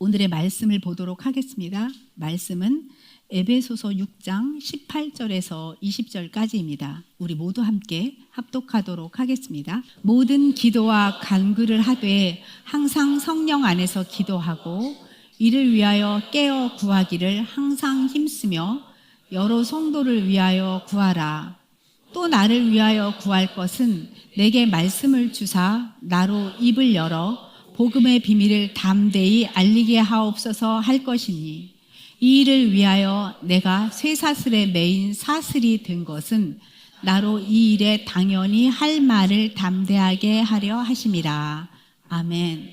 오늘의 말씀을 보도록 하겠습니다. 말씀은 에베소서 6장 18절에서 20절까지입니다. 우리 모두 함께 합독하도록 하겠습니다. 모든 기도와 간구를 하되 항상 성령 안에서 기도하고 이를 위하여 깨어 구하기를 항상 힘쓰며 여러 성도를 위하여 구하라. 또 나를 위하여 구할 것은 내게 말씀을 주사 나로 입을 열어 복음의 비밀을 담대히 알리게 하옵소서 할 것이니 이 일을 위하여 내가 쇠사슬에 매인 사슬이 된 것은 나로 이 일에 당연히 할 말을 담대하게 하려 하심이라. 아멘.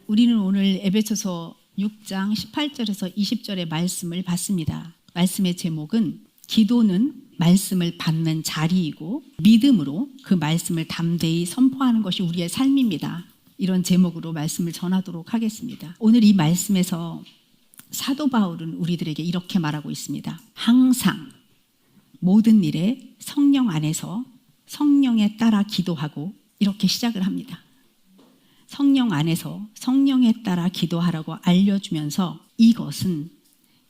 우리는 오늘 에베소서 6장 18절에서 20절의 말씀을 봤습니다. 말씀의 제목은 기도는 말씀을 받는 자리이고 믿음으로 그 말씀을 담대히 선포하는 것이 우리의 삶입니다. 이런 제목으로 말씀을 전하도록 하겠습니다. 오늘 이 말씀에서 사도 바울은 우리들에게 이렇게 말하고 있습니다. 항상 모든 일에 성령 안에서 성령에 따라 기도하고 이렇게 시작을 합니다. 성령 안에서 성령에 따라 기도하라고 알려주면서 이것은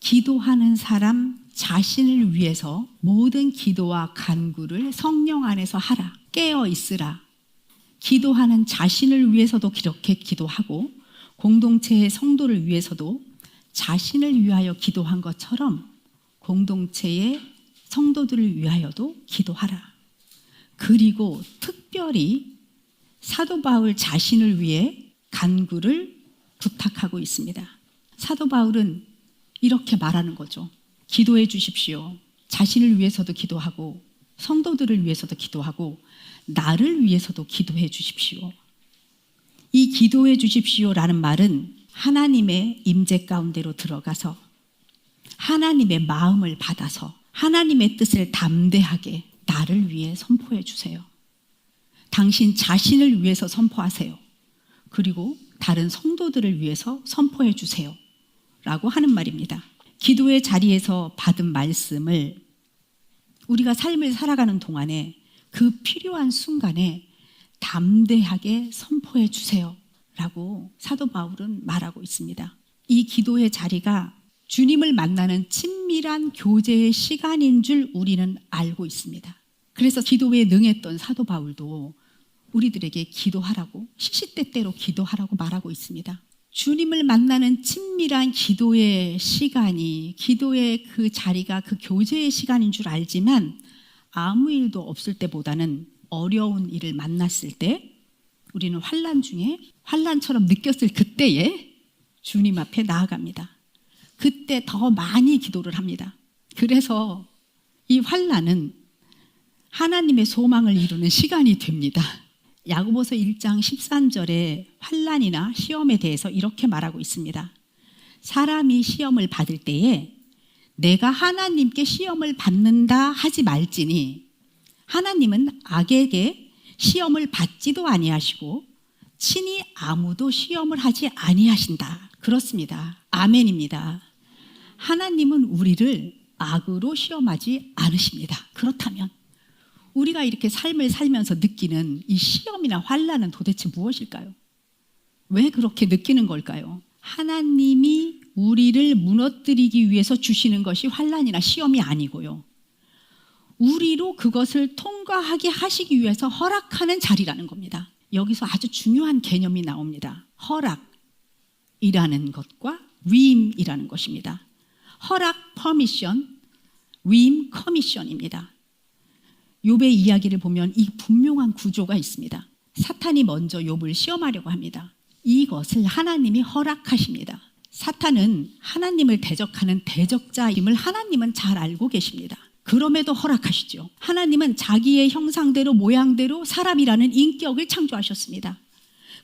기도하는 사람 자신을 위해서 모든 기도와 간구를 성령 안에서 하라. 깨어 있으라. 기도하는 자신을 위해서도 이렇게 기도하고 공동체의 성도를 위해서도 자신을 위하여 기도한 것처럼 공동체의 성도들을 위하여도 기도하라. 그리고 특별히 사도 바울 자신을 위해 간구를 부탁하고 있습니다. 사도 바울은 이렇게 말하는 거죠. 기도해 주십시오. 자신을 위해서도 기도하고 성도들을 위해서도 기도하고 나를 위해서도 기도해 주십시오. 이 기도해 주십시오라는 말은 하나님의 임재 가운데로 들어가서 하나님의 마음을 받아서 하나님의 뜻을 담대하게 나를 위해 선포해 주세요. 당신 자신을 위해서 선포하세요. 그리고 다른 성도들을 위해서 선포해 주세요. 라고 하는 말입니다. 기도의 자리에서 받은 말씀을 우리가 삶을 살아가는 동안에 그 필요한 순간에 담대하게 선포해 주세요. 라고 사도 바울은 말하고 있습니다. 이 기도의 자리가 주님을 만나는 친밀한 교제의 시간인 줄 우리는 알고 있습니다. 그래서 기도에 능했던 사도 바울도 우리들에게 기도하라고 시시때때로 기도하라고 말하고 있습니다. 주님을 만나는 친밀한 기도의 시간이 기도의 그 자리가 그 교제의 시간인 줄 알지만 아무 일도 없을 때보다는 어려운 일을 만났을 때 우리는 환난 중에 환난처럼 느꼈을 그때에 주님 앞에 나아갑니다. 그때 더 많이 기도를 합니다. 그래서 이 환난은 하나님의 소망을 이루는 시간이 됩니다. 야고보서 1장 13절에 환난이나 시험에 대해서 이렇게 말하고 있습니다. 사람이 시험을 받을 때에 내가 하나님께 시험을 받는다 하지 말지니 하나님은 악에게 시험을 받지도 아니하시고 친히 아무도 시험을 하지 아니하신다. 그렇습니다. 아멘입니다. 하나님은 우리를 악으로 시험하지 않으십니다. 그렇다면 우리가 이렇게 삶을 살면서 느끼는 이 시험이나 환난은 도대체 무엇일까요? 왜 그렇게 느끼는 걸까요? 하나님이 우리를 무너뜨리기 위해서 주시는 것이 환난이나 시험이 아니고요. 우리로 그것을 통과하게 하시기 위해서 허락하는 자리라는 겁니다. 여기서 아주 중요한 개념이 나옵니다. 허락이라는 것과 위임이라는 것입니다. 허락, 퍼미션, 위임, 커미션입니다. 욥의 이야기를 보면 이 분명한 구조가 있습니다. 사탄이 먼저 욥을 시험하려고 합니다. 이것을 하나님이 허락하십니다. 사탄은 하나님을 대적하는 대적자임을 하나님은 잘 알고 계십니다. 그럼에도 허락하시죠. 하나님은 자기의 형상대로 모양대로 사람이라는 인격을 창조하셨습니다.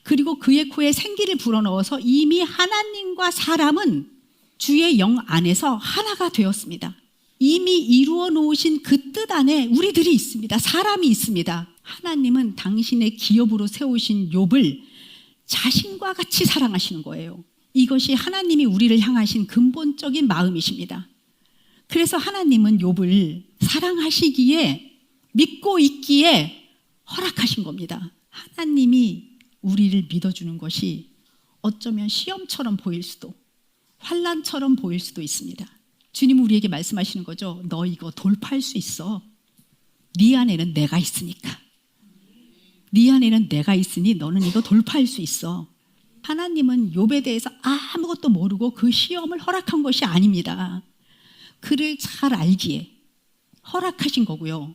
그리고 그의 코에 생기를 불어넣어서 이미 하나님과 사람은 주의 영 안에서 하나가 되었습니다. 이미 이루어 놓으신 그 뜻 안에 우리들이 있습니다. 사람이 있습니다. 하나님은 당신의 기업으로 세우신 욥을 자신과 같이 사랑하시는 거예요. 이것이 하나님이 우리를 향하신 근본적인 마음이십니다. 그래서 하나님은 욥을 사랑하시기에 믿고 있기에 허락하신 겁니다. 하나님이 우리를 믿어주는 것이 어쩌면 시험처럼 보일 수도 환난처럼 보일 수도 있습니다. 주님 우리에게 말씀하시는 거죠. 너 이거 돌파할 수 있어. 네 안에는 내가 있으니까. 네 안에는 내가 있으니 너는 이거 돌파할 수 있어. 하나님은 욥에 대해서 아무것도 모르고 그 시험을 허락한 것이 아닙니다. 그를 잘 알기에 허락하신 거고요.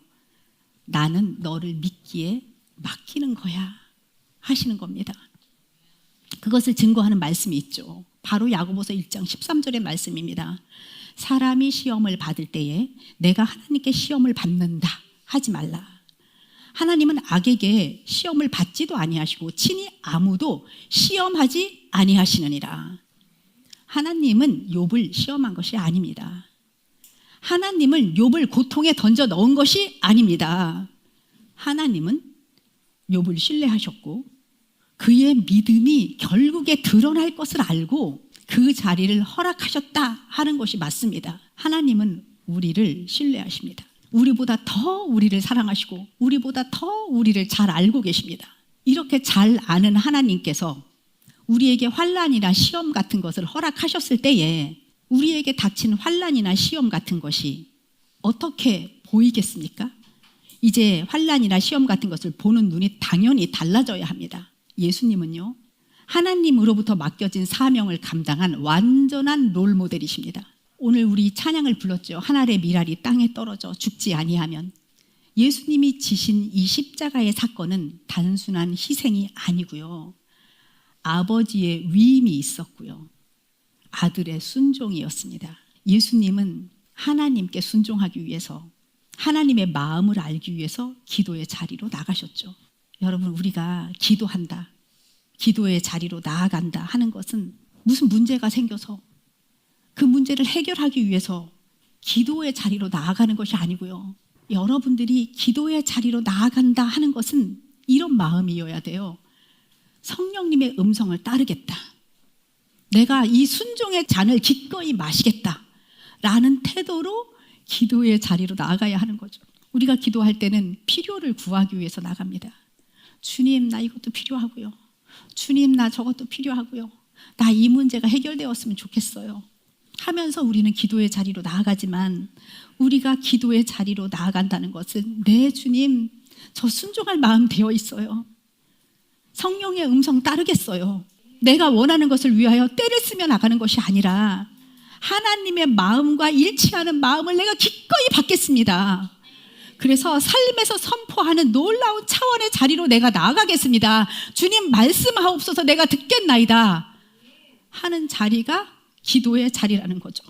나는 너를 믿기에 맡기는 거야 하시는 겁니다. 그것을 증거하는 말씀이 있죠. 바로 야고보서 1장 13절의 말씀입니다. 사람이 시험을 받을 때에 내가 하나님께 시험을 받는다 하지 말라. 하나님은 악에게 시험을 받지도 아니하시고 친히 아무도 시험하지 아니하시느니라. 하나님은 욥을 시험한 것이 아닙니다. 하나님은 욥을 고통에 던져 넣은 것이 아닙니다. 하나님은 욥을 신뢰하셨고 그의 믿음이 결국에 드러날 것을 알고 그 자리를 허락하셨다 하는 것이 맞습니다. 하나님은 우리를 신뢰하십니다. 우리보다 더 우리를 사랑하시고 우리보다 더 우리를 잘 알고 계십니다. 이렇게 잘 아는 하나님께서 우리에게 환난이나 시험 같은 것을 허락하셨을 때에 우리에게 닥친 환난이나 시험 같은 것이 어떻게 보이겠습니까? 이제 환난이나 시험 같은 것을 보는 눈이 당연히 달라져야 합니다. 예수님은요, 하나님으로부터 맡겨진 사명을 감당한 완전한 롤모델이십니다. 오늘 우리 찬양을 불렀죠. 하늘의 미랄이 땅에 떨어져 죽지 아니하면. 예수님이 지신 이 십자가의 사건은 단순한 희생이 아니고요. 아버지의 위임이 있었고요. 아들의 순종이었습니다. 예수님은 하나님께 순종하기 위해서 하나님의 마음을 알기 위해서 기도의 자리로 나가셨죠. 여러분 우리가 기도한다, 기도의 자리로 나아간다 하는 것은 무슨 문제가 생겨서 그 문제를 해결하기 위해서 기도의 자리로 나아가는 것이 아니고요. 여러분들이 기도의 자리로 나아간다 하는 것은 이런 마음이어야 돼요. 성령님의 음성을 따르겠다. 내가 이 순종의 잔을 기꺼이 마시겠다 라는 태도로 기도의 자리로 나아가야 하는 거죠. 우리가 기도할 때는 필요를 구하기 위해서 나갑니다. 주님 나 이것도 필요하고요. 주님 나 저것도 필요하고요. 나 이 문제가 해결되었으면 좋겠어요 하면서 우리는 기도의 자리로 나아가지만, 우리가 기도의 자리로 나아간다는 것은 네 주님 저 순종할 마음 되어 있어요. 성령의 음성 따르겠어요. 내가 원하는 것을 위하여 때를 쓰며 나가는 것이 아니라 하나님의 마음과 일치하는 마음을 내가 기꺼이 받겠습니다. 그래서 삶에서 선포하는 놀라운 차원의 자리로 내가 나아가겠습니다. 주님 말씀하옵소서 내가 듣겠나이다 하는 자리가 기도의 자리라는 거죠.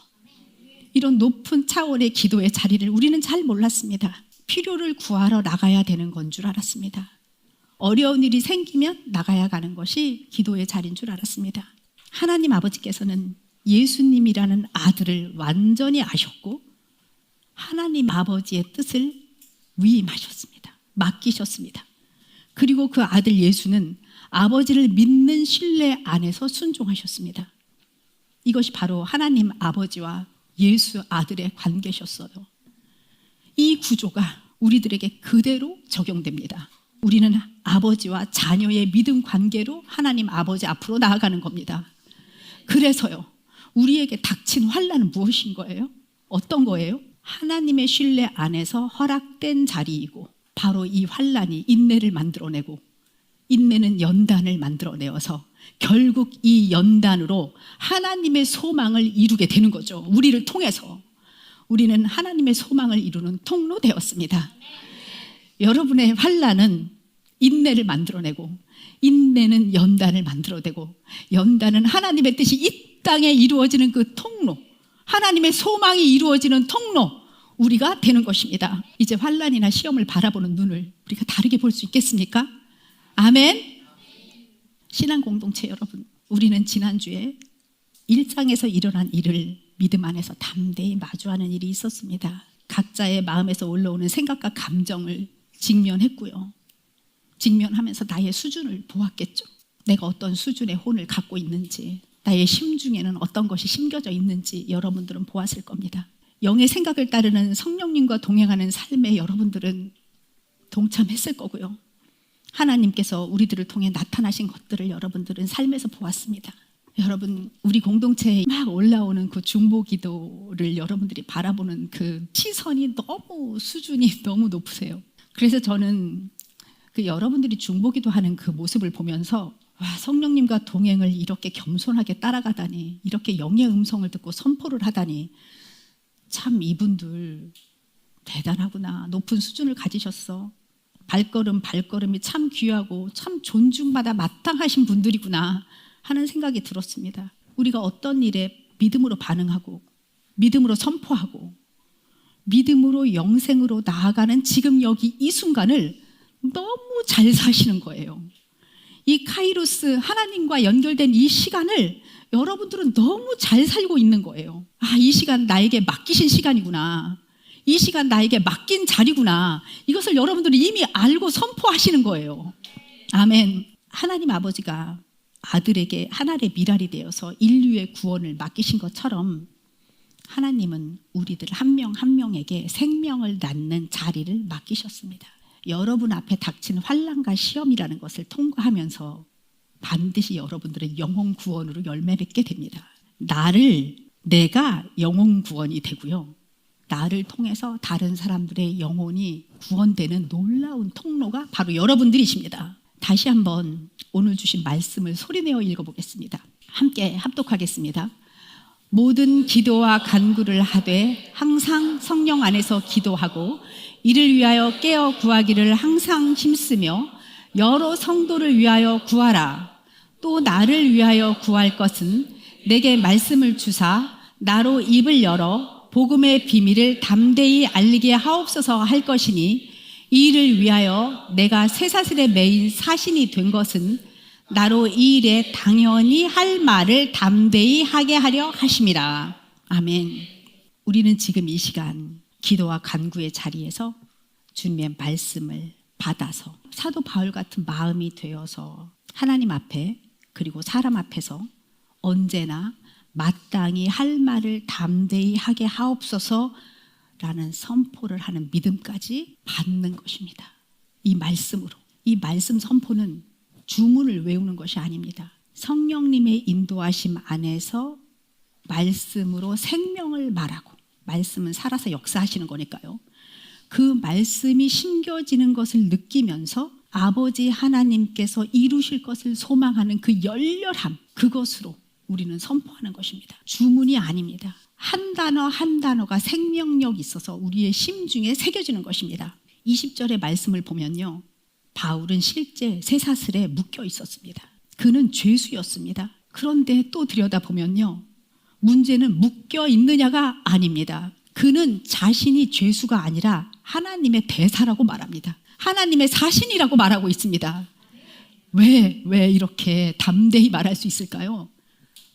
이런 높은 차원의 기도의 자리를 우리는 잘 몰랐습니다. 필요를 구하러 나가야 되는 건 줄 알았습니다. 어려운 일이 생기면 나가야 가는 것이 기도의 자리인 줄 알았습니다. 하나님 아버지께서는 예수님이라는 아들을 완전히 아셨고 하나님 아버지의 뜻을 위임하셨습니다. 맡기셨습니다. 그리고 그 아들 예수는 아버지를 믿는 신뢰 안에서 순종하셨습니다. 이것이 바로 하나님 아버지와 예수 아들의 관계셨어요. 이 구조가 우리들에게 그대로 적용됩니다. 우리는 아버지와 자녀의 믿음 관계로 하나님 아버지 앞으로 나아가는 겁니다. 그래서요, 우리에게 닥친 환난은 무엇인 거예요? 어떤 거예요? 하나님의 신뢰 안에서 허락된 자리이고, 바로 이 환난이 인내를 만들어내고, 인내는 연단을 만들어내어서 결국 이 연단으로 하나님의 소망을 이루게 되는 거죠. 우리를 통해서 우리는 하나님의 소망을 이루는 통로 되었습니다. 여러분의 환난은 인내를 만들어내고, 인내는 연단을 만들어내고, 연단은 하나님의 뜻이 이 땅에 이루어지는 그 통로, 하나님의 소망이 이루어지는 통로, 우리가 되는 것입니다. 이제 환난이나 시험을 바라보는 눈을 우리가 다르게 볼 수 있겠습니까? 아멘. 신앙 공동체 여러분, 우리는 지난주에 일상에서 일어난 일을 믿음 안에서 담대히 마주하는 일이 있었습니다. 각자의 마음에서 올라오는 생각과 감정을 직면했고요. 직면하면서 나의 수준을 보았겠죠. 내가 어떤 수준의 혼을 갖고 있는지, 나의 심중에는 어떤 것이 심겨져 있는지 여러분들은 보았을 겁니다. 영의 생각을 따르는 성령님과 동행하는 삶에 여러분들은 동참했을 거고요. 하나님께서 우리들을 통해 나타나신 것들을 여러분들은 삶에서 보았습니다. 여러분, 우리 공동체에 막 올라오는 그 중보 기도를 여러분들이 바라보는 그 시선이 너무 수준이 너무 높으세요. 그래서 저는 그 여러분들이 중보 기도하는 그 모습을 보면서 와, 성령님과 동행을 이렇게 겸손하게 따라가다니, 이렇게 영의 음성을 듣고 선포를 하다니, 참 이분들 대단하구나. 높은 수준을 가지셨어. 발걸음이 참 귀하고 참 존중받아 마땅하신 분들이구나 하는 생각이 들었습니다. 우리가 어떤 일에 믿음으로 반응하고 믿음으로 선포하고 믿음으로 영생으로 나아가는 지금 여기 이 순간을 너무 잘 사시는 거예요. 이 카이로스, 하나님과 연결된 이 시간을 여러분들은 너무 잘 살고 있는 거예요. 아, 이 시간 나에게 맡기신 시간이구나. 이 시간 나에게 맡긴 자리구나. 이것을 여러분들이 이미 알고 선포하시는 거예요. 아멘. 하나님 아버지가 아들에게 하나의 미랄이 되어서 인류의 구원을 맡기신 것처럼 하나님은 우리들 한 명 한 명에게 생명을 낳는 자리를 맡기셨습니다. 여러분 앞에 닥친 환난과 시험이라는 것을 통과하면서 반드시 여러분들은 영혼 구원으로 열매 맺게 됩니다. 내가 영혼 구원이 되고요. 나를 통해서 다른 사람들의 영혼이 구원되는 놀라운 통로가 바로 여러분들이십니다. 다시 한번 오늘 주신 말씀을 소리내어 읽어보겠습니다. 함께 합독하겠습니다. 모든 기도와 간구를 하되 항상 성령 안에서 기도하고 이를 위하여 깨어 구하기를 항상 힘쓰며 여러 성도를 위하여 구하라. 또 나를 위하여 구할 것은 내게 말씀을 주사 나로 입을 열어 복음의 비밀을 담대히 알리게 하옵소서 할 것이니 이 일을 위하여 내가 쇠사슬에 매인 사신이 된 것은 나로 이 일에 당연히 할 말을 담대히 하게 하려 하심이라. 아멘. 우리는 지금 이 시간 기도와 간구의 자리에서 주님의 말씀을 받아서 사도 바울 같은 마음이 되어서 하나님 앞에 그리고 사람 앞에서 언제나 마땅히 할 말을 담대히 하게 하옵소서 라는 선포를 하는 믿음까지 받는 것입니다. 이 말씀으로. 이 말씀 선포는 주문을 외우는 것이 아닙니다. 성령님의 인도하심 안에서 말씀으로 생명을 말하고, 말씀은 살아서 역사하시는 거니까요. 그 말씀이 심겨지는 것을 느끼면서 아버지 하나님께서 이루실 것을 소망하는 그 열렬함, 그것으로 우리는 선포하는 것입니다. 주문이 아닙니다. 한 단어 한 단어가 생명력이 있어서 우리의 심중에 새겨지는 것입니다. 20절의 말씀을 보면요, 바울은 실제 쇠사슬에 묶여 있었습니다. 그는 죄수였습니다. 그런데 또 들여다보면요, 문제는 묶여 있느냐가 아닙니다. 그는 자신이 죄수가 아니라 하나님의 대사라고 말합니다. 하나님의 사신이라고 말하고 있습니다. 왜 이렇게 담대히 말할 수 있을까요?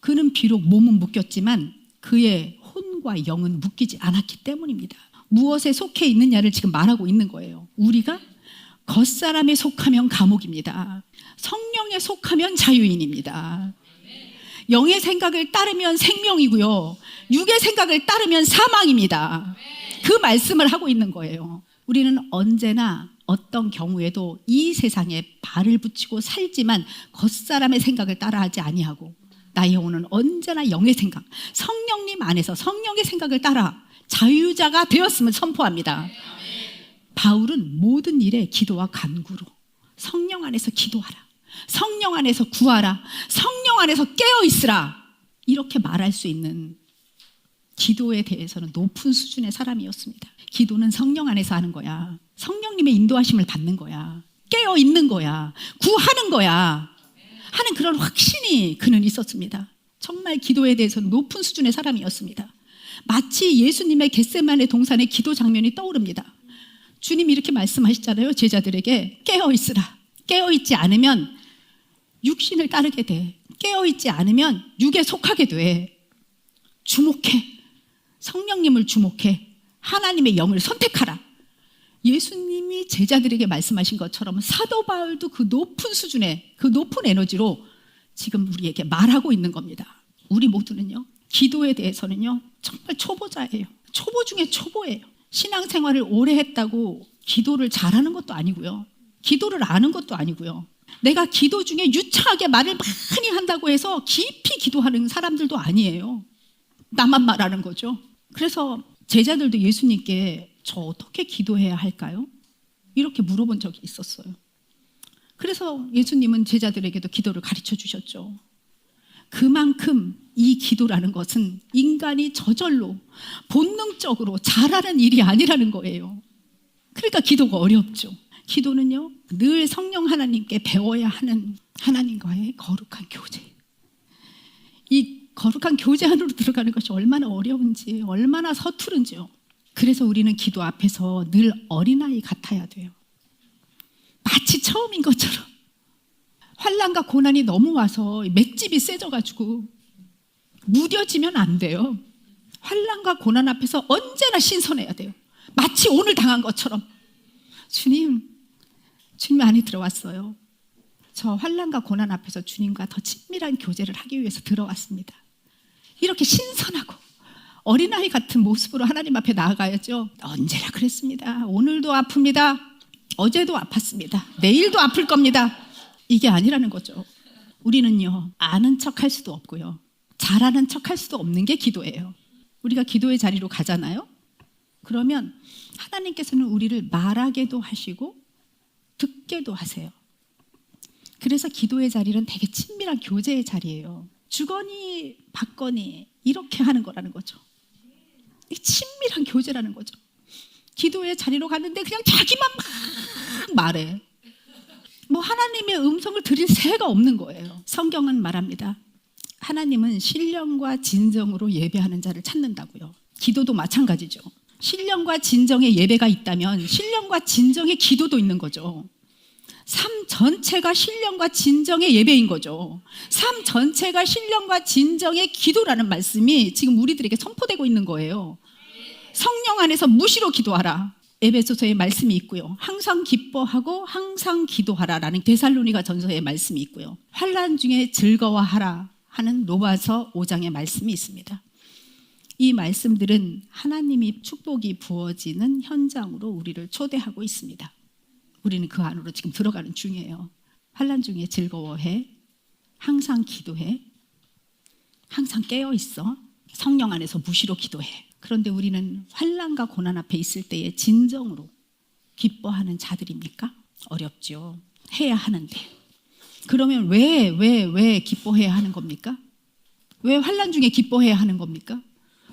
그는 비록 몸은 묶였지만 그의 혼과 영은 묶이지 않았기 때문입니다. 무엇에 속해 있느냐를 지금 말하고 있는 거예요. 우리가 겉사람에 속하면 감옥입니다. 성령에 속하면 자유인입니다. 영의 생각을 따르면 생명이고요, 육의 생각을 따르면 사망입니다. 그 말씀을 하고 있는 거예요. 우리는 언제나 어떤 경우에도 이 세상에 발을 붙이고 살지만 겉사람의 생각을 따라하지 아니하고 나의 영혼은 언제나 영의 생각, 성령님 안에서 성령의 생각을 따라 자유자가 되었음을 선포합니다. 바울은 모든 일에 기도와 간구로 성령 안에서 기도하라, 성령 안에서 구하라, 성령 안에서 깨어있으라, 이렇게 말할 수 있는 기도에 대해서는 높은 수준의 사람이었습니다. 기도는 성령 안에서 하는 거야. 성령님의 인도하심을 받는 거야. 깨어있는 거야. 구하는 거야 하는 그런 확신이 그는 있었습니다. 정말 기도에 대해서는 높은 수준의 사람이었습니다. 마치 예수님의 겟세마네 동산의 기도 장면이 떠오릅니다. 주님이 이렇게 말씀하시잖아요. 제자들에게 깨어있으라. 깨어있지 않으면 육신을 따르게 돼. 깨어있지 않으면 육에 속하게 돼. 주목해. 성령님을 주목해. 하나님의 영을 선택하라. 예수님이 제자들에게 말씀하신 것처럼 사도 바울도 그 높은 수준의, 그 높은 에너지로 지금 우리에게 말하고 있는 겁니다. 우리 모두는요, 기도에 대해서는요 정말 초보자예요. 초보 중에 초보예요. 신앙생활을 오래 했다고 기도를 잘하는 것도 아니고요, 기도를 아는 것도 아니고요, 내가 기도 중에 유창하게 말을 많이 한다고 해서 깊이 기도하는 사람들도 아니에요. 나만 말하는 거죠. 그래서 제자들도 예수님께 저 어떻게 기도해야 할까요? 이렇게 물어본 적이 있었어요. 그래서 예수님은 제자들에게도 기도를 가르쳐 주셨죠. 그만큼 이 기도라는 것은 인간이 저절로 본능적으로 잘하는 일이 아니라는 거예요. 그러니까 기도가 어렵죠. 기도는요, 늘 성령 하나님께 배워야 하는 하나님과의 거룩한 교제. 이 거룩한 교제 안으로 들어가는 것이 얼마나 어려운지, 얼마나 서투른지요. 그래서 우리는 기도 앞에서 늘 어린아이 같아야 돼요. 마치 처음인 것처럼. 환난과 고난이 너무 와서 맷집이 세져가지고 무뎌지면 안 돼요. 환난과 고난 앞에서 언제나 신선해야 돼요. 마치 오늘 당한 것처럼. 주님 안에 들어왔어요. 저 환난과 고난 앞에서 주님과 더 친밀한 교제를 하기 위해서 들어왔습니다. 이렇게 신선하고 어린아이 같은 모습으로 하나님 앞에 나아가야죠. 언제나 그랬습니다. 오늘도 아픕니다. 어제도 아팠습니다. 내일도 아플 겁니다. 이게 아니라는 거죠. 우리는요, 아는 척 할 수도 없고요, 잘하는 척 할 수도 없는 게 기도예요. 우리가 기도의 자리로 가잖아요. 그러면 하나님께서는 우리를 말하게도 하시고 듣게도 하세요. 그래서 기도의 자리는 되게 친밀한 교제의 자리예요. 주거니 받거니 이렇게 하는 거라는 거죠. 친밀한 교제라는 거죠. 기도의 자리로 갔는데 그냥 자기만 막 말해. 뭐 하나님의 음성을 들을 새가 없는 거예요. 성경은 말합니다. 하나님은 신령과 진정으로 예배하는 자를 찾는다고요. 기도도 마찬가지죠. 신령과 진정의 예배가 있다면 신령과 진정의 기도도 있는 거죠. 삶 전체가 신령과 진정의 예배인 거죠. 삶 전체가 신령과 진정의 기도라는 말씀이 지금 우리들에게 선포되고 있는 거예요. 성령 안에서 무시로 기도하라. 에베소서의 말씀이 있고요. 항상 기뻐하고 항상 기도하라라는 데살로니가 전서의 말씀이 있고요. 환난 중에 즐거워하라 하는 로마서 5장의 말씀이 있습니다. 이 말씀들은 하나님이 축복이 부어지는 현장으로 우리를 초대하고 있습니다. 우리는 그 안으로 지금 들어가는 중이에요. 환난 중에 즐거워해, 항상 기도해, 항상 깨어 있어, 성령 안에서 무시로 기도해. 그런데 우리는 환난과 고난 앞에 있을 때에 진정으로 기뻐하는 자들입니까? 어렵죠. 해야 하는데. 그러면 왜 기뻐해야 하는 겁니까? 왜 환난 중에 기뻐해야 하는 겁니까?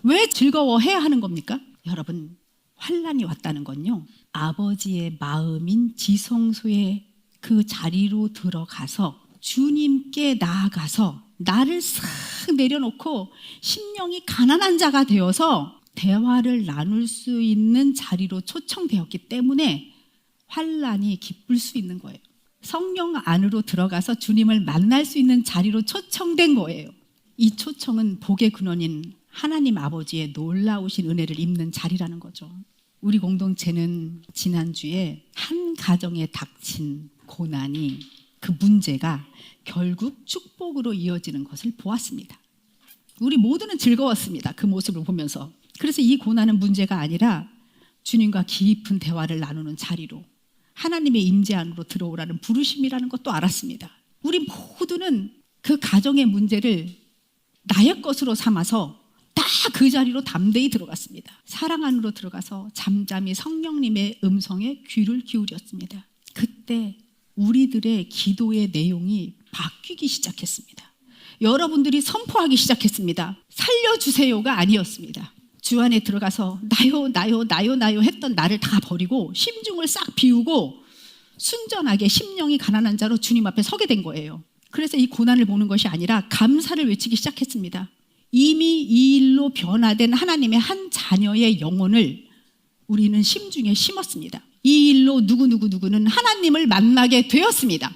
왜 즐거워해야 하는 겁니까? 여러분, 환난이 왔다는 건요, 아버지의 마음인 지성소의 그 자리로 들어가서 주님께 나아가서 나를 싹 내려놓고 심령이 가난한 자가 되어서 대화를 나눌 수 있는 자리로 초청되었기 때문에 환난이 기쁠 수 있는 거예요. 성령 안으로 들어가서 주님을 만날 수 있는 자리로 초청된 거예요. 이 초청은 복의 근원인 하나님 아버지의 놀라우신 은혜를 입는 자리라는 거죠. 우리 공동체는 지난주에 한 가정에 닥친 고난이, 그 문제가 결국 축복으로 이어지는 것을 보았습니다. 우리 모두는 즐거웠습니다. 그 모습을 보면서. 그래서 이 고난은 문제가 아니라 주님과 깊은 대화를 나누는 자리로, 하나님의 임재 안으로 들어오라는 부르심이라는 것도 알았습니다. 우리 모두는 그 가정의 문제를 나의 것으로 삼아서 다 그 자리로 담대히 들어갔습니다. 사랑 안으로 들어가서 잠잠히 성령님의 음성에 귀를 기울였습니다. 그때 우리들의 기도의 내용이 바뀌기 시작했습니다. 여러분들이 선포하기 시작했습니다. 살려주세요가 아니었습니다. 주 안에 들어가서 나요 했던 나를 다 버리고 심중을 싹 비우고 순전하게 심령이 가난한 자로 주님 앞에 서게 된 거예요. 그래서 이 고난을 보는 것이 아니라 감사를 외치기 시작했습니다. 이미 이 일로 변화된 하나님의 한 자녀의 영혼을 우리는 심중에 심었습니다. 이 일로 누구는 하나님을 만나게 되었습니다.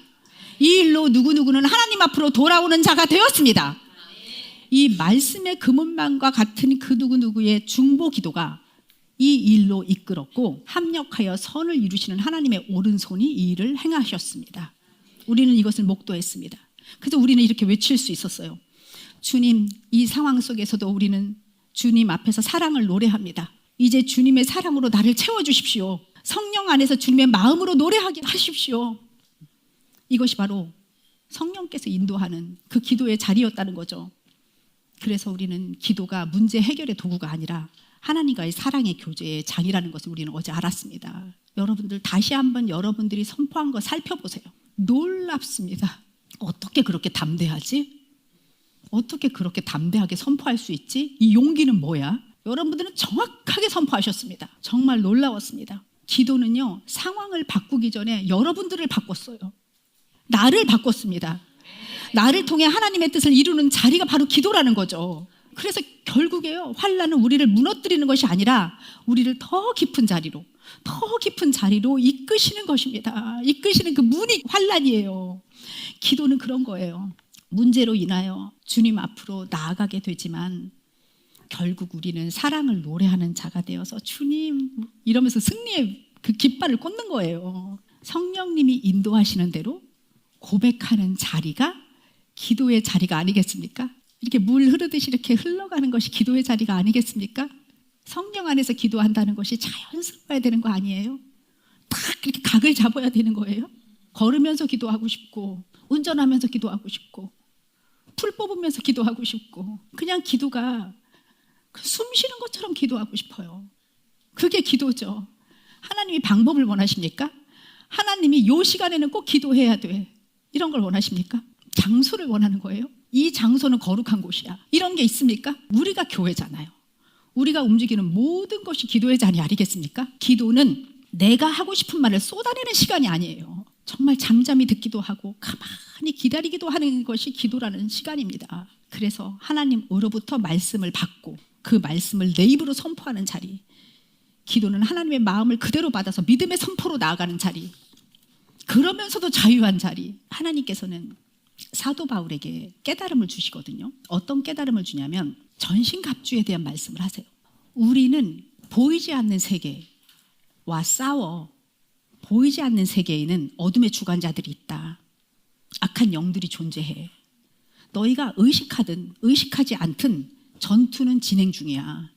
이 일로 누구는 하나님 앞으로 돌아오는 자가 되었습니다. 이 말씀의 금은방과 같은 그 누구의 중보 기도가 이 일로 이끌었고 합력하여 선을 이루시는 하나님의 오른손이 이 일을 행하셨습니다. 우리는 이것을 목도했습니다. 그래서 우리는 이렇게 외칠 수 있었어요. 주님, 이 상황 속에서도 우리는 주님 앞에서 사랑을 노래합니다. 이제 주님의 사랑으로 나를 채워주십시오. 성령 안에서 주님의 마음으로 노래하게 하십시오. 이것이 바로 성령께서 인도하는 그 기도의 자리였다는 거죠. 그래서 우리는 기도가 문제 해결의 도구가 아니라 하나님과의 사랑의 교제의 장이라는 것을 우리는 어제 알았습니다. 여러분들 다시 한번 여러분들이 선포한 거 살펴보세요. 놀랍습니다. 어떻게 그렇게 담대하지? 어떻게 그렇게 담대하게 선포할 수 있지? 이 용기는 뭐야? 여러분들은 정확하게 선포하셨습니다. 정말 놀라웠습니다. 기도는요, 상황을 바꾸기 전에 여러분들을 바꿨어요. 나를 바꿨습니다. 나를 통해 하나님의 뜻을 이루는 자리가 바로 기도라는 거죠. 그래서 결국에요, 환난은 우리를 무너뜨리는 것이 아니라 우리를 더 깊은 자리로 이끄시는 것입니다. 이끄시는 그 문이 환난이에요. 기도는 그런 거예요. 문제로 인하여 주님 앞으로 나아가게 되지만 결국 우리는 사랑을 노래하는 자가 되어서 주님 이러면서 승리의 그 깃발을 꽂는 거예요. 성령님이 인도하시는 대로 고백하는 자리가 기도의 자리가 아니겠습니까? 이렇게 물 흐르듯이 이렇게 흘러가는 것이 기도의 자리가 아니겠습니까? 성령 안에서 기도한다는 것이 자연스러워야 되는 거 아니에요? 딱 이렇게 각을 잡아야 되는 거예요? 걸으면서 기도하고 싶고, 운전하면서 기도하고 싶고, 풀 뽑으면서 기도하고 싶고, 그냥 기도가 숨 쉬는 것처럼 기도하고 싶어요. 그게 기도죠. 하나님이 방법을 원하십니까? 하나님이 이 시간에는 꼭 기도해야 돼, 이런 걸 원하십니까? 장소를 원하는 거예요. 이 장소는 거룩한 곳이야, 이런 게 있습니까? 우리가 교회잖아요. 우리가 움직이는 모든 것이 기도의 자리 아니겠습니까? 기도는 내가 하고 싶은 말을 쏟아내는 시간이 아니에요. 정말 잠잠히 듣기도 하고 가만히 기다리기도 하는 것이 기도라는 시간입니다. 그래서 하나님으로부터 말씀을 받고 그 말씀을 내 입으로 선포하는 자리, 기도는 하나님의 마음을 그대로 받아서 믿음의 선포로 나아가는 자리, 그러면서도 자유한 자리. 하나님께서는 사도 바울에게 깨달음을 주시거든요. 어떤 깨달음을 주냐면 전신갑주에 대한 말씀을 하세요. 우리는 보이지 않는 세계와 싸워. 보이지 않는 세계에는 어둠의 주관자들이 있다. 악한 영들이 존재해. 너희가 의식하든 의식하지 않든 전투는 진행 중이야.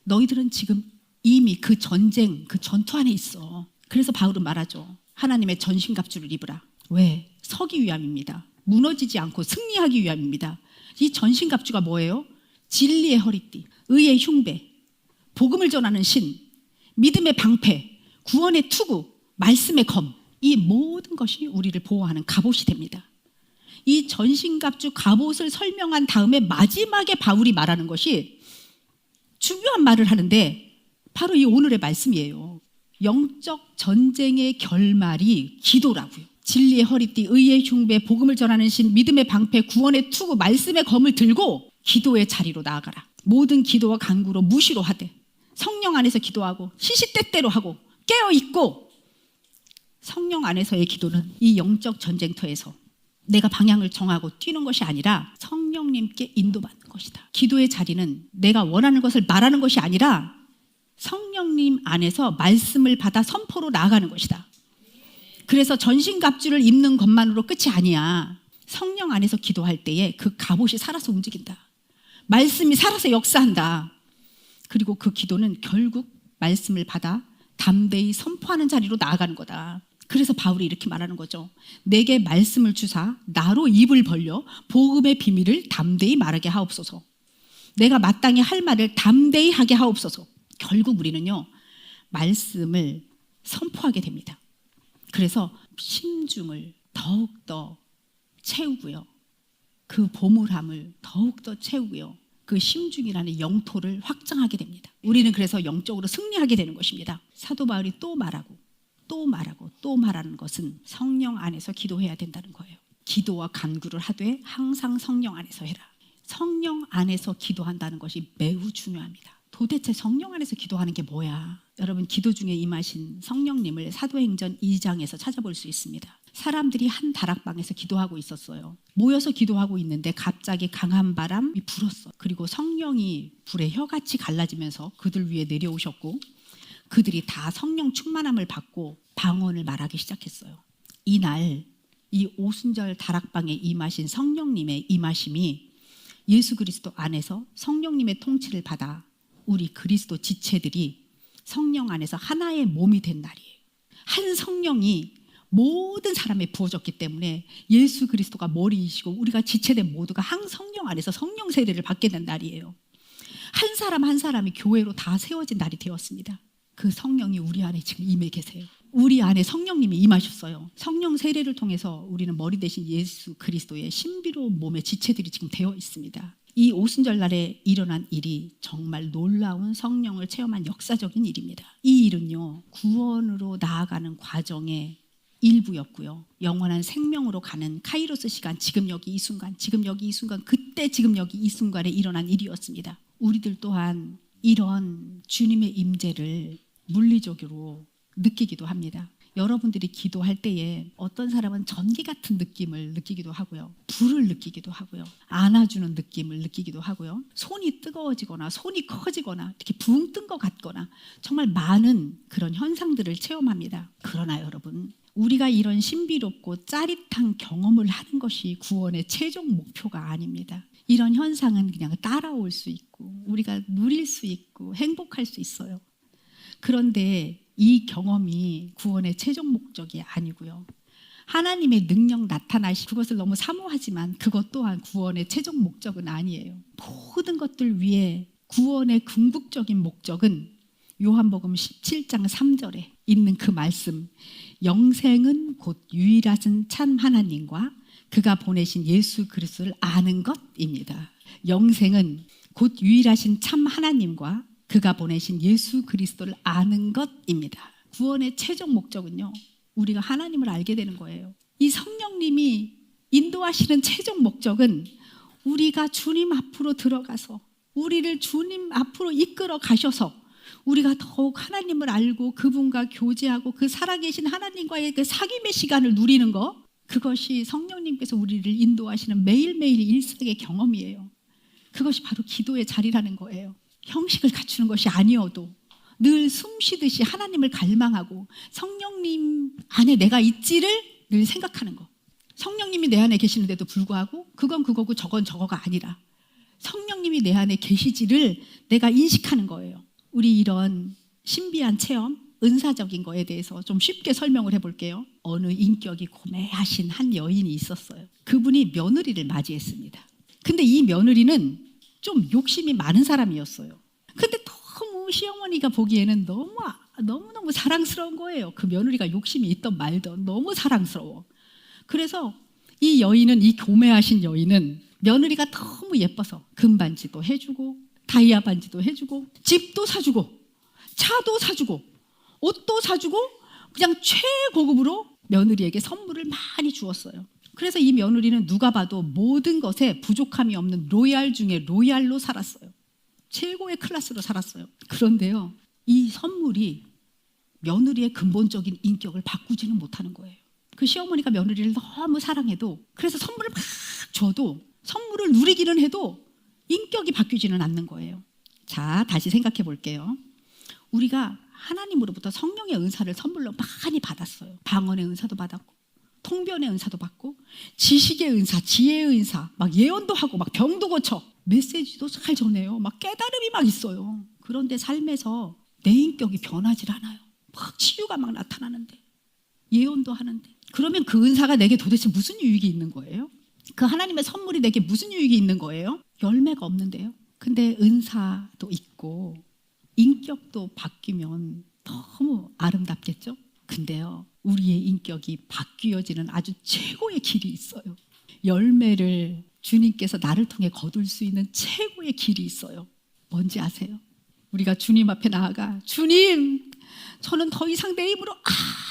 너희들은 지금 이미 그 전쟁, 그 전투 안에 있어. 그래서 바울은 말하죠. 하나님의 전신갑주를 입으라. 왜? 서기 위함입니다. 무너지지 않고 승리하기 위함입니다. 이 전신갑주가 뭐예요? 진리의 허리띠, 의의 흉배, 복음을 전하는 신, 믿음의 방패, 구원의 투구, 말씀의 검, 이 모든 것이 우리를 보호하는 갑옷이 됩니다. 이 전신갑주 갑옷을 설명한 다음에 마지막에 바울이 말하는 것이 중요한 말을 하는데 바로 이 오늘의 말씀이에요. 영적 전쟁의 결말이 기도라고요. 진리의 허리띠, 의의 흉배, 복음을 전하는 신, 믿음의 방패, 구원의 투구, 말씀의 검을 들고 기도의 자리로 나아가라. 모든 기도와 간구로 무시로 하되 성령 안에서 기도하고 시시때때로 하고 깨어있고. 성령 안에서의 기도는 이 영적 전쟁터에서 내가 방향을 정하고 뛰는 것이 아니라 성령님께 인도받는 것이다. 기도의 자리는 내가 원하는 것을 말하는 것이 아니라 성령님 안에서 말씀을 받아 선포로 나아가는 것이다. 그래서 전신갑주를 입는 것만으로 끝이 아니야. 성령 안에서 기도할 때에 그 갑옷이 살아서 움직인다. 말씀이 살아서 역사한다. 그리고 그 기도는 결국 말씀을 받아 담대히 선포하는 자리로 나아가는 거다. 그래서 바울이 이렇게 말하는 거죠. 내게 말씀을 주사 나로 입을 벌려 복음의 비밀을 담대히 말하게 하옵소서. 내가 마땅히 할 말을 담대히 하게 하옵소서. 결국 우리는요, 말씀을 선포하게 됩니다. 그래서 심중을 더욱더 채우고요, 그 보물함을 더욱더 채우고요, 그 심중이라는 영토를 확장하게 됩니다. 우리는 그래서 영적으로 승리하게 되는 것입니다. 사도 바울이 또 말하고 또 말하고 또 말하는 것은 성령 안에서 기도해야 된다는 거예요. 기도와 간구를 하되 항상 성령 안에서 해라. 성령 안에서 기도한다는 것이 매우 중요합니다. 도대체 성령 안에서 기도하는 게 뭐야? 여러분, 기도 중에 임하신 성령님을 사도행전 2장에서 찾아볼 수 있습니다. 사람들이 한 다락방에서 기도하고 있었어요. 모여서 기도하고 있는데 갑자기 강한 바람이 불었어. 그리고 성령이 불에 혀같이 갈라지면서 그들 위에 내려오셨고 그들이 다 성령 충만함을 받고 방언을 말하기 시작했어요. 이날 이 오순절 다락방에 임하신 성령님의 임하심이 예수 그리스도 안에서 성령님의 통치를 받아 우리 그리스도 지체들이 성령 안에서 하나의 몸이 된 날이에요. 한 성령이 모든 사람에 부어졌기 때문에 예수 그리스도가 머리이시고 우리가 지체된 모두가 성령 안에서 성령 세례를 받게 된 날이에요. 한 사람 한 사람이 교회로 다 세워진 날이 되었습니다. 그 성령이 우리 안에 지금 임해 계세요. 우리 안에 성령님이 임하셨어요. 성령 세례를 통해서 우리는 머리 대신 예수 그리스도의 신비로운 몸의 지체들이 지금 되어 있습니다. 이 오순절 날에 일어난 일이 정말 놀라운 성령을 체험한 역사적인 일입니다. 이 일은요, 구원으로 나아가는 과정의 일부였고요. 영원한 생명으로 가는 카이로스 시간, 지금 여기 이 순간, 지금 여기 이 순간, 그때 지금 여기 이 순간에 일어난 일이었습니다. 우리들 또한 이런 주님의 임재를 물리적으로 느끼기도 합니다. 여러분들이 기도할 때에 어떤 사람은 전기 같은 느낌을 느끼기도 하고요. 불을 느끼기도 하고요. 안아주는 느낌을 느끼기도 하고요. 손이 뜨거워지거나 손이 커지거나 이렇게 붕 뜬 것 같거나 정말 많은 그런 현상들을 체험합니다. 그러나 여러분, 우리가 이런 신비롭고 짜릿한 경험을 하는 것이 구원의 최종 목표가 아닙니다. 이런 현상은 그냥 따라올 수 있고 우리가 누릴 수 있고 행복할 수 있어요. 그런데 이 경험이 구원의 최종 목적이 아니고요. 하나님의 능력 나타나시 그것을 너무 사모하지만 그것 또한 구원의 최종 목적은 아니에요. 모든 것들 위에 구원의 궁극적인 목적은 요한복음 17장 3절에 있는 그 말씀, 영생은 곧 유일하신 참 하나님과 그가 보내신 예수 그리스도를 아는 것입니다. 영생은 곧 유일하신 참 하나님과 그가 보내신 예수 그리스도를 아는 것입니다. 구원의 최종 목적은요, 우리가 하나님을 알게 되는 거예요. 이 성령님이 인도하시는 최종 목적은 우리가 주님 앞으로 들어가서 우리를 주님 앞으로 이끌어 가셔서 우리가 더욱 하나님을 알고 그분과 교제하고 그 살아계신 하나님과의 그 사귐의 시간을 누리는 것, 그것이 성령님께서 우리를 인도하시는 매일매일 일상의 경험이에요. 그것이 바로 기도의 자리라는 거예요. 형식을 갖추는 것이 아니어도 늘 숨쉬듯이 하나님을 갈망하고 성령님 안에 내가 있지를 늘 생각하는 것. 성령님이 내 안에 계시는데도 불구하고 그건 그거고 저건 저거가 아니라 성령님이 내 안에 계시지를 내가 인식하는 거예요. 우리 이런 신비한 체험, 은사적인 거에 대해서 좀 쉽게 설명을 해볼게요. 어느 인격이 고매하신 한 여인이 있었어요. 그분이 며느리를 맞이했습니다. 근데 이 며느리는 좀 욕심이 많은 사람이었어요. 근데 너무 시어머니가 보기에는 너무너무 사랑스러운 거예요. 그 며느리가 욕심이 있던 말던 너무 사랑스러워. 그래서 이 여인은, 이 교매하신 여인은 며느리가 너무 예뻐서 금반지도 해주고 다이아 반지도 해주고 집도 사주고 차도 사주고 옷도 사주고 그냥 최고급으로 며느리에게 선물을 많이 주었어요. 그래서 이 며느리는 누가 봐도 모든 것에 부족함이 없는 로얄 중에 로얄로 살았어요. 최고의 클래스로 살았어요. 그런데요, 이 선물이 며느리의 근본적인 인격을 바꾸지는 못하는 거예요. 그 시어머니가 며느리를 너무 사랑해도, 그래서 선물을 막 줘도, 선물을 누리기는 해도 인격이 바뀌지는 않는 거예요. 자, 다시 생각해 볼게요. 우리가 하나님으로부터 성령의 은사를 선물로 많이 받았어요. 방언의 은사도 받았고 통변의 은사도 받고 지식의 은사, 지혜의 은사, 막 예언도 하고 막 병도 고쳐 메시지도 잘 전해요. 막 깨달음이 막 있어요. 그런데 삶에서 내 인격이 변하질 않아요. 막 치유가 막 나타나는데 예언도 하는데, 그러면 그 은사가 내게 도대체 무슨 유익이 있는 거예요? 그 하나님의 선물이 내게 무슨 유익이 있는 거예요? 열매가 없는데요. 근데 은사도 있고 인격도 바뀌면 너무 아름답겠죠? 근데요, 우리의 인격이 바뀌어지는 아주 최고의 길이 있어요. 열매를 주님께서 나를 통해 거둘 수 있는 최고의 길이 있어요. 뭔지 아세요? 우리가 주님 앞에 나아가 주님, 저는 더 이상 내 힘으로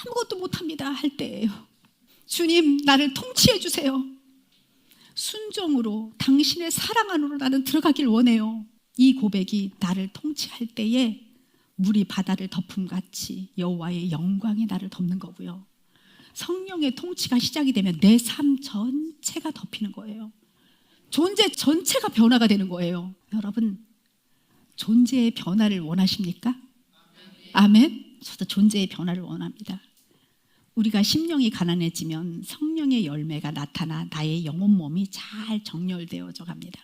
아무것도 못합니다 할 때예요. 주님, 나를 통치해 주세요. 순종으로 당신의 사랑 안으로 나는 들어가길 원해요. 이 고백이 나를 통치할 때에 물이 바다를 덮음같이 여호와의 영광이 나를 덮는 거고요. 성령의 통치가 시작이 되면 내 삶 전체가 덮이는 거예요. 존재 전체가 변화가 되는 거예요. 여러분, 존재의 변화를 원하십니까? 아멘. 저도 존재의 변화를 원합니다. 우리가 심령이 가난해지면 성령의 열매가 나타나 나의 영혼 몸이 잘 정렬되어져 갑니다.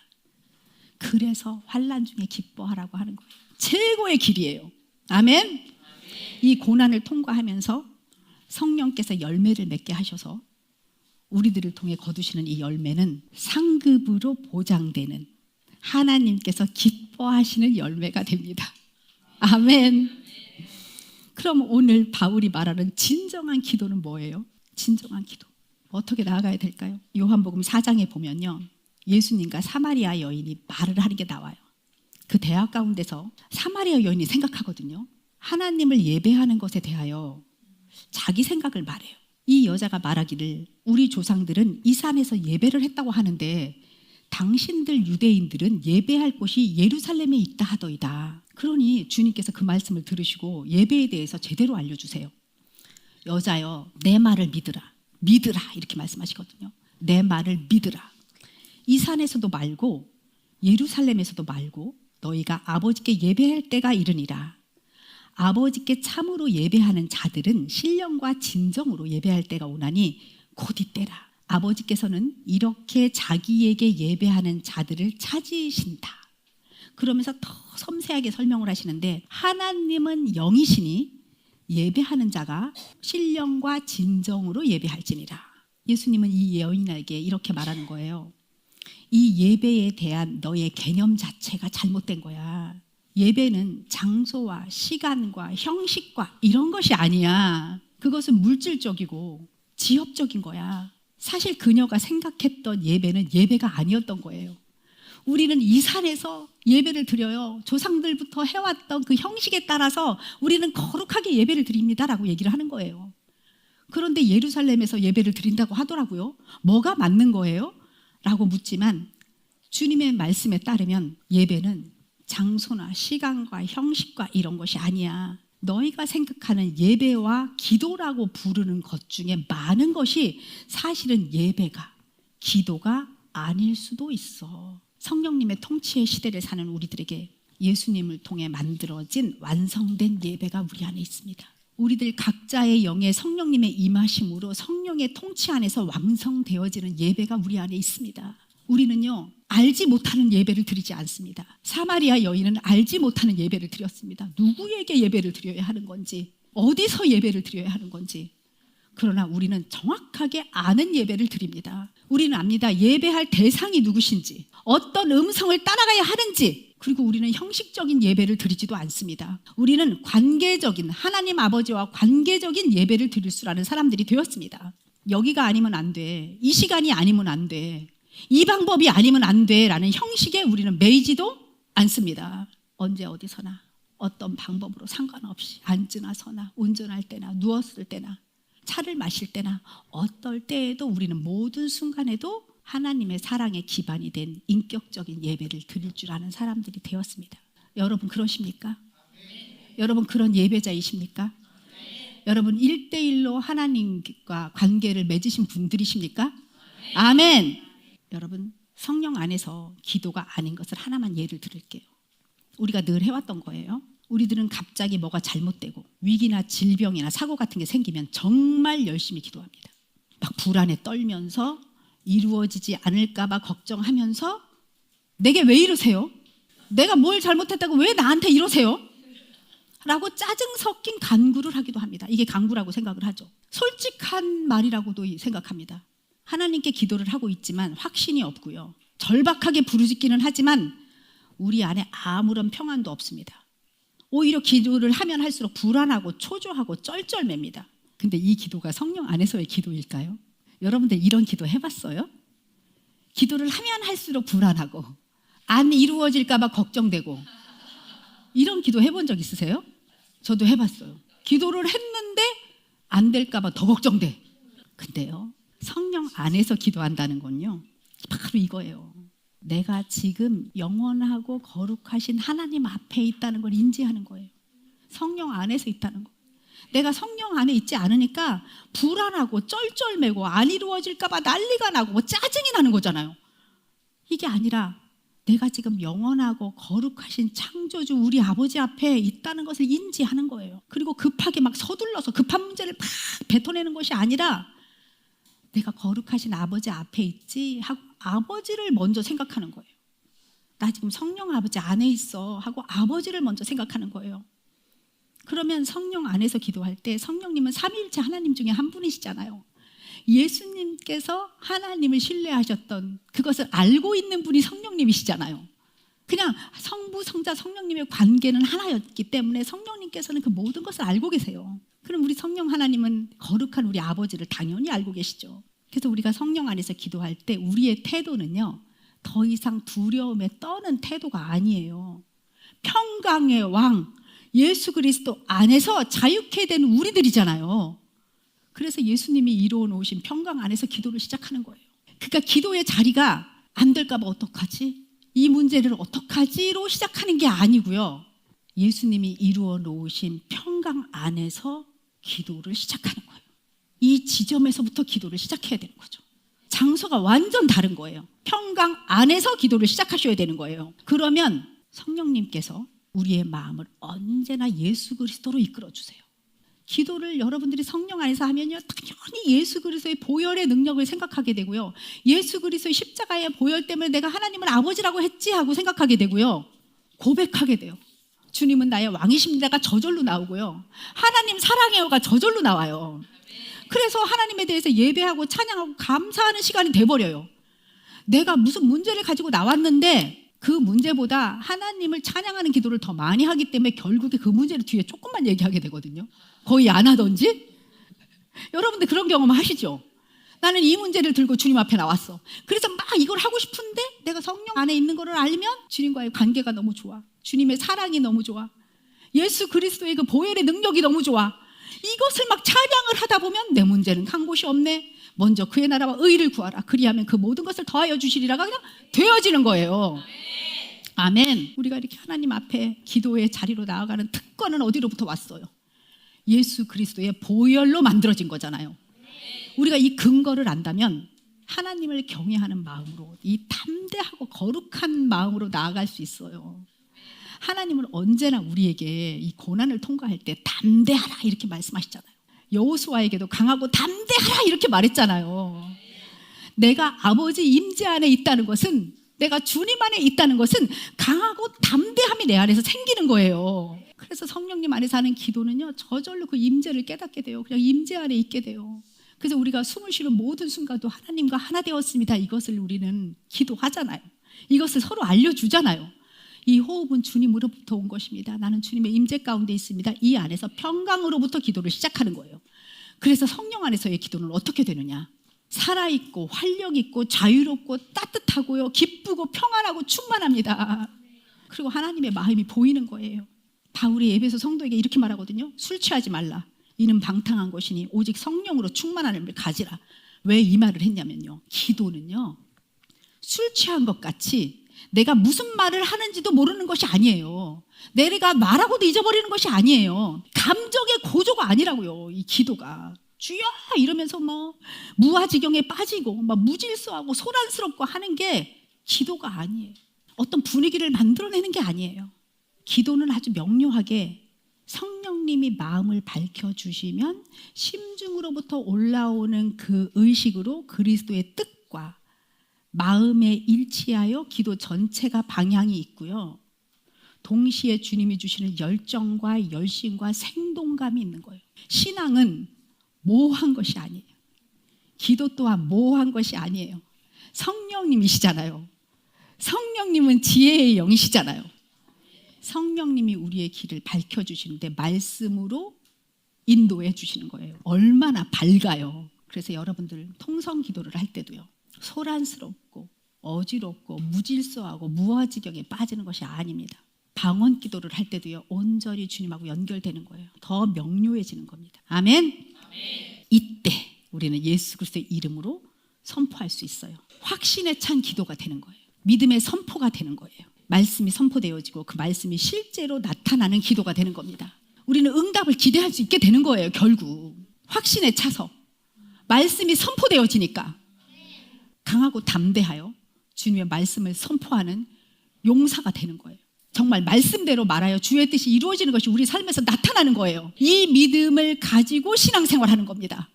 그래서 환난 중에 기뻐하라고 하는 거예요. 최고의 길이에요. 아멘. 이 고난을 통과하면서 성령께서 열매를 맺게 하셔서 우리들을 통해 거두시는 이 열매는 상급으로 보장되는 하나님께서 기뻐하시는 열매가 됩니다. 아멘. 그럼 오늘 바울이 말하는 진정한 기도는 뭐예요? 진정한 기도. 어떻게 나아가야 될까요? 요한복음 4장에 보면요, 예수님과 사마리아 여인이 말을 하는 게 나와요. 그 대화 가운데서 사마리아 여인이 생각하거든요. 하나님을 예배하는 것에 대하여 자기 생각을 말해요. 이 여자가 말하기를 우리 조상들은 이 산에서 예배를 했다고 하는데 당신들 유대인들은 예배할 곳이 예루살렘에 있다 하더이다. 그러니 주님께서 그 말씀을 들으시고 예배에 대해서 제대로 알려주세요. 여자여, 내 말을 믿으라. 믿으라 이렇게 말씀하시거든요. 내 말을 믿으라. 이 산에서도 말고 예루살렘에서도 말고 너희가 아버지께 예배할 때가 이르니라. 아버지께 참으로 예배하는 자들은 신령과 진정으로 예배할 때가 오나니 곧 이때라. 아버지께서는 이렇게 자기에게 예배하는 자들을 찾으신다. 그러면서 더 섬세하게 설명을 하시는데 하나님은 영이시니 예배하는 자가 신령과 진정으로 예배할지니라. 예수님은 이 여인에게 이렇게 말하는 거예요. 이 예배에 대한 너의 개념 자체가 잘못된 거야. 예배는 장소와 시간과 형식과 이런 것이 아니야. 그것은 물질적이고 지엽적인 거야. 사실 그녀가 생각했던 예배는 예배가 아니었던 거예요. 우리는 이 산에서 예배를 드려요. 조상들부터 해왔던 그 형식에 따라서 우리는 거룩하게 예배를 드립니다라고 얘기를 하는 거예요. 그런데 예루살렘에서 예배를 드린다고 하더라고요. 뭐가 맞는 거예요? 라고 묻지만 주님의 말씀에 따르면 예배는 장소나 시간과 형식과 이런 것이 아니야. 너희가 생각하는 예배와 기도라고 부르는 것 중에 많은 것이 사실은 예배가, 기도가 아닐 수도 있어. 성령님의 통치의 시대를 사는 우리들에게 예수님을 통해 만들어진 완성된 예배가 우리 안에 있습니다. 우리들 각자의 영의 성령님의 임하심으로 성령의 통치 안에서 완성되어지는 예배가 우리 안에 있습니다. 우리는요, 알지 못하는 예배를 드리지 않습니다. 사마리아 여인은 알지 못하는 예배를 드렸습니다. 누구에게 예배를 드려야 하는 건지, 어디서 예배를 드려야 하는 건지. 그러나 우리는 정확하게 아는 예배를 드립니다. 우리는 압니다. 예배할 대상이 누구신지, 어떤 음성을 따라가야 하는지. 그리고 우리는 형식적인 예배를 드리지도 않습니다. 우리는 관계적인, 하나님 아버지와 관계적인 예배를 드릴 줄 아는 사람들이 되었습니다. 여기가 아니면 안 돼, 이 시간이 아니면 안 돼, 이 방법이 아니면 안 돼 라는 형식에 우리는 매이지도 않습니다. 언제 어디서나 어떤 방법으로 상관없이 앉으나 서나 운전할 때나 누웠을 때나 차를 마실 때나 어떨 때에도 우리는 모든 순간에도 하나님의 사랑의 기반이 된 인격적인 예배를 드릴 줄 아는 사람들이 되었습니다. 여러분 그러십니까? 여러분 그런 예배자이십니까? 여러분 1대1로 하나님과 관계를 맺으신 분들이십니까? 아멘. 여러분 성령 안에서 기도가 아닌 것을 하나만 예를 들을게요. 우리가 늘 해왔던 거예요. 우리들은 갑자기 뭐가 잘못되고 위기나 질병이나 사고 같은 게 생기면 정말 열심히 기도합니다. 막 불안에 떨면서 이루어지지 않을까 봐 걱정하면서 내게 왜 이러세요? 내가 뭘 잘못했다고 왜 나한테 이러세요? 라고 짜증 섞인 간구를 하기도 합니다. 이게 간구라고 생각을 하죠. 솔직한 말이라고도 생각합니다. 하나님께 기도를 하고 있지만 확신이 없고요. 절박하게 부르짖기는 하지만 우리 안에 아무런 평안도 없습니다. 오히려 기도를 하면 할수록 불안하고 초조하고 쩔쩔맵니다. 근데 이 기도가 성령 안에서의 기도일까요? 여러분들 이런 기도 해봤어요? 기도를 하면 할수록 불안하고 안 이루어질까 봐 걱정되고 이런 기도 해본 적 있으세요? 저도 해봤어요. 기도를 했는데 안 될까 봐 더 걱정돼. 근데요, 성령 안에서 기도한다는 건요, 바로 이거예요. 내가 지금 영원하고 거룩하신 하나님 앞에 있다는 걸 인지하는 거예요. 성령 안에서 있다는 거. 내가 성령 안에 있지 않으니까 불안하고 쩔쩔매고 안 이루어질까 봐 난리가 나고 뭐 짜증이 나는 거잖아요. 이게 아니라 내가 지금 영원하고 거룩하신 창조주 우리 아버지 앞에 있다는 것을 인지하는 거예요. 그리고 급하게 막 서둘러서 급한 문제를 막 뱉어내는 것이 아니라 내가 거룩하신 아버지 앞에 있지 하고 아버지를 먼저 생각하는 거예요. 나 지금 성령 아버지 안에 있어 하고 아버지를 먼저 생각하는 거예요. 그러면 성령 안에서 기도할 때 성령님은 삼위일체 하나님 중에 한 분이시잖아요. 예수님께서 하나님을 신뢰하셨던 그것을 알고 있는 분이 성령님이시잖아요. 그냥 성부, 성자, 성령님의 관계는 하나였기 때문에 성령님께서는 그 모든 것을 알고 계세요. 그럼 우리 성령 하나님은 거룩한 우리 아버지를 당연히 알고 계시죠. 그래서 우리가 성령 안에서 기도할 때 우리의 태도는요, 더 이상 두려움에 떠는 태도가 아니에요. 평강의 왕 예수 그리스도 안에서 자유케 된 우리들이잖아요. 그래서 예수님이 이루어 놓으신 평강 안에서 기도를 시작하는 거예요. 그러니까 기도의 자리가 안 될까 봐 어떡하지? 이 문제를 어떡하지로 시작하는 게 아니고요. 예수님이 이루어 놓으신 평강 안에서 기도를 시작하는 거예요. 이 지점에서부터 기도를 시작해야 되는 거죠. 장소가 완전 다른 거예요. 평강 안에서 기도를 시작하셔야 되는 거예요. 그러면 성령님께서 우리의 마음을 언제나 예수 그리스도로 이끌어 주세요. 기도를 여러분들이 성령 안에서 하면요, 당연히 예수 그리스도의 보혈의 능력을 생각하게 되고요. 예수 그리스도의 십자가의 보혈 때문에 내가 하나님을 아버지라고 했지 하고 생각하게 되고요. 고백하게 돼요. 주님은 나의 왕이십니다가 저절로 나오고요. 하나님 사랑해요가 저절로 나와요. 그래서 하나님에 대해서 예배하고 찬양하고 감사하는 시간이 돼버려요. 내가 무슨 문제를 가지고 나왔는데 그 문제보다 하나님을 찬양하는 기도를 더 많이 하기 때문에 결국에 그 문제를 뒤에 조금만 얘기하게 되거든요. 거의 안 하던지. 여러분들 그런 경험 하시죠? 나는 이 문제를 들고 주님 앞에 나왔어. 그래서 막 이걸 하고 싶은데 내가 성령 안에 있는 걸 알면 주님과의 관계가 너무 좋아. 주님의 사랑이 너무 좋아. 예수 그리스도의 그 보혈의 능력이 너무 좋아. 이것을 막 찬양을 하다 보면 내 문제는 간 곳이 없네. 먼저 그의 나라와 의를 구하라. 그리하면 그 모든 것을 더하여 주시리라가 그냥 되어지는 거예요. 아멘. 우리가 이렇게 하나님 앞에 기도의 자리로 나아가는 특권은 어디로부터 왔어요? 예수 그리스도의 보혈로 만들어진 거잖아요. 우리가 이 근거를 안다면 하나님을 경외하는 마음으로, 이 담대하고 거룩한 마음으로 나아갈 수 있어요. 하나님은 언제나 우리에게 이 고난을 통과할 때 담대하라 이렇게 말씀하시잖아요. 여호수아에게도 강하고 담대하라 이렇게 말했잖아요. 내가 아버지 임재 안에 있다는 것은, 내가 주님 안에 있다는 것은 강하고 담대함이 내 안에서 생기는 거예요. 그래서 성령님 안에서 하는 기도는요, 저절로 그 임재를 깨닫게 돼요. 그냥 임재 안에 있게 돼요. 그래서 우리가 숨을 쉬는 모든 순간도 하나님과 하나 되었습니다. 이것을 우리는 기도하잖아요. 이것을 서로 알려주잖아요. 이 호흡은 주님으로부터 온 것입니다. 나는 주님의 임재 가운데 있습니다. 이 안에서 평강으로부터 기도를 시작하는 거예요. 그래서 성령 안에서의 기도는 어떻게 되느냐? 살아있고 활력있고 자유롭고 따뜻하고요, 기쁘고 평안하고 충만합니다. 그리고 하나님의 마음이 보이는 거예요. 바울이 에베소 성도에게 이렇게 말하거든요. 술 취하지 말라. 이는 방탕한 것이니 오직 성령으로 충만함을 가지라. 왜 이 말을 했냐면요, 기도는요, 술 취한 것 같이 내가 무슨 말을 하는지도 모르는 것이 아니에요. 내가 말하고도 잊어버리는 것이 아니에요. 감정의 고조가 아니라고요. 이 기도가 주여 이러면서 뭐 무아지경에 빠지고 막 무질서하고 소란스럽고 하는 게 기도가 아니에요. 어떤 분위기를 만들어내는 게 아니에요. 기도는 아주 명료하게 성령님이 마음을 밝혀주시면 심중으로부터 올라오는 그 의식으로 그리스도의 뜻과 마음에 일치하여 기도 전체가 방향이 있고요, 동시에 주님이 주시는 열정과 열심과 생동감이 있는 거예요. 신앙은 모호한 것이 아니에요. 기도 또한 모호한 것이 아니에요. 성령님이시잖아요. 성령님은 지혜의 영이시잖아요. 성령님이 우리의 길을 밝혀주시는데 말씀으로 인도해 주시는 거예요. 얼마나 밝아요. 그래서 여러분들 통성 기도를 할 때도요, 소란스럽고 어지럽고 무질서하고 무아지경에 빠지는 것이 아닙니다. 방언 기도를 할 때도요, 온전히 주님하고 연결되는 거예요. 더 명료해지는 겁니다. 아멘. 이때 우리는 예수 그리스도의 이름으로 선포할 수 있어요. 확신에 찬 기도가 되는 거예요. 믿음의 선포가 되는 거예요. 말씀이 선포되어지고 그 말씀이 실제로 나타나는 기도가 되는 겁니다. 우리는 응답을 기대할 수 있게 되는 거예요. 결국 확신에 차서 말씀이 선포되어지니까 강하고 담대하여 주님의 말씀을 선포하는 용사가 되는 거예요. 정말 말씀대로 말하여 주의 뜻이 이루어지는 것이 우리 삶에서 나타나는 거예요. 이 믿음을 가지고 신앙생활하는 겁니다.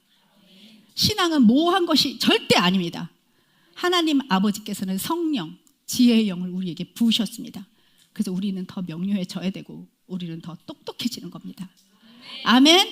신앙은 모호한 것이 절대 아닙니다. 하나님 아버지께서는 성령, 지혜의 영을 우리에게 부으셨습니다. 그래서 우리는 더 명료해져야 되고 우리는 더 똑똑해지는 겁니다. 아멘.